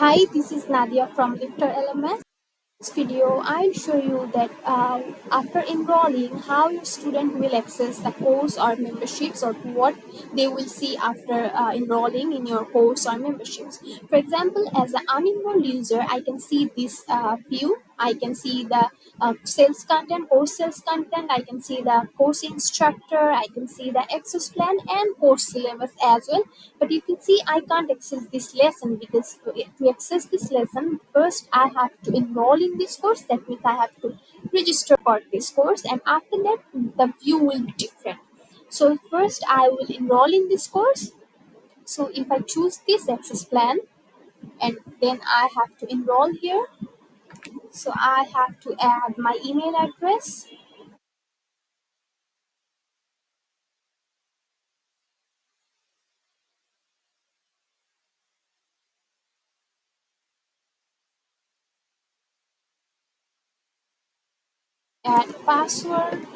Hi, this is Nadia from LifterLMS. This video, I'll show you that after enrolling, how your student will access the course or memberships or what they will see after enrolling in your course or memberships. For example, as an unenrolled user, I can see this view. I can see the sales content, course sales content. I can see the course instructor. I can see the access plan and course syllabus as well. But you can see I can't access this lesson because to access this lesson, first I have to enroll in this course. That means I have to register for this course, and after that, the view will be different. So first I will enroll in this course. So if I choose this access plan, and then I have to enroll here. So I have to add my email address, add password.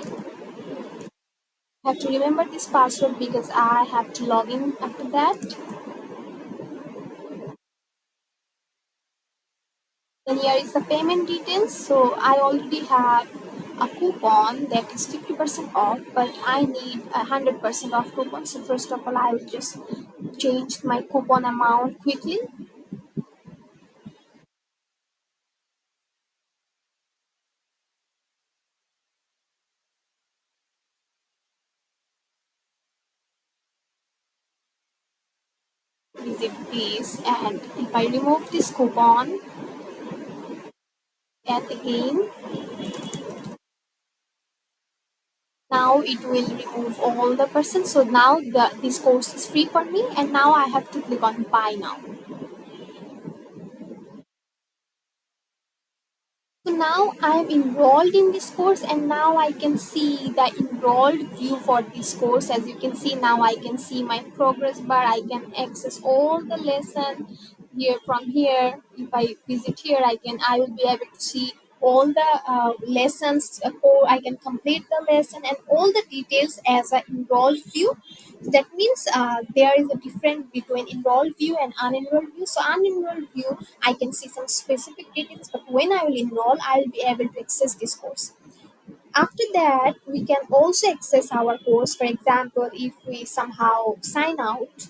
I have to remember this password because I have to log in after that. Then here is the payment details. So I already have a coupon that is 50% off, but I need 100% off coupon. So first of all, I will just change my coupon amount quickly. Visit this, and if I remove this coupon, and again, now it will remove all the person. So now this course is free for me, and now I have to click on buy now. So now I am enrolled in this course, and now I can see the enrolled view for this course. As you can see, now I can see my progress bar. I can access all the lesson here from here. If I visit here, I will be able to see all the lessons. I can complete the lesson and all the details as an enrolled view. That means there is a difference between enrolled view and unenrolled view. So unenrolled view, I can see some specific details, but when I will enroll, I will be able to access this course. After that, we can also access our course. For example, if we somehow sign out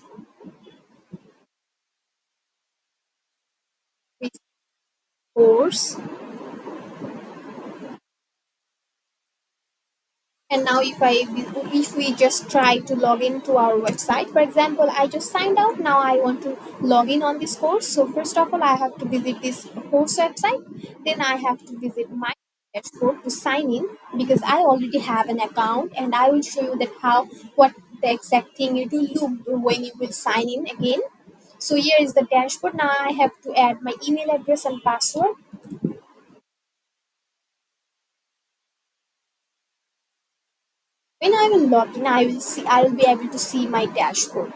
with course, and now if we just try to log into our website, for example, I just signed out. Now I want to log in on this course. So first of all, I have to visit this course website. Then I have to visit my dashboard to sign in because I already have an account, and I will show you that how what the exact thing it will look when you will sign in again. So here is the dashboard. Now I have to add my email address and password. When I will log in, I will be able to see my dashboard.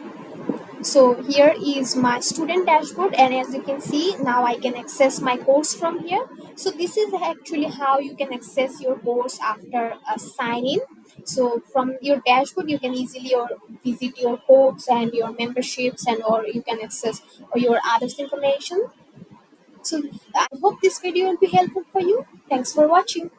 So here is my student dashboard, and as you can see, now I can access my course from here. So this is actually how you can access your course after a sign in. So from your dashboard, you can easily or visit your course and your memberships, and or you can access or your others information. So I hope this video will be helpful for you. Thanks for watching.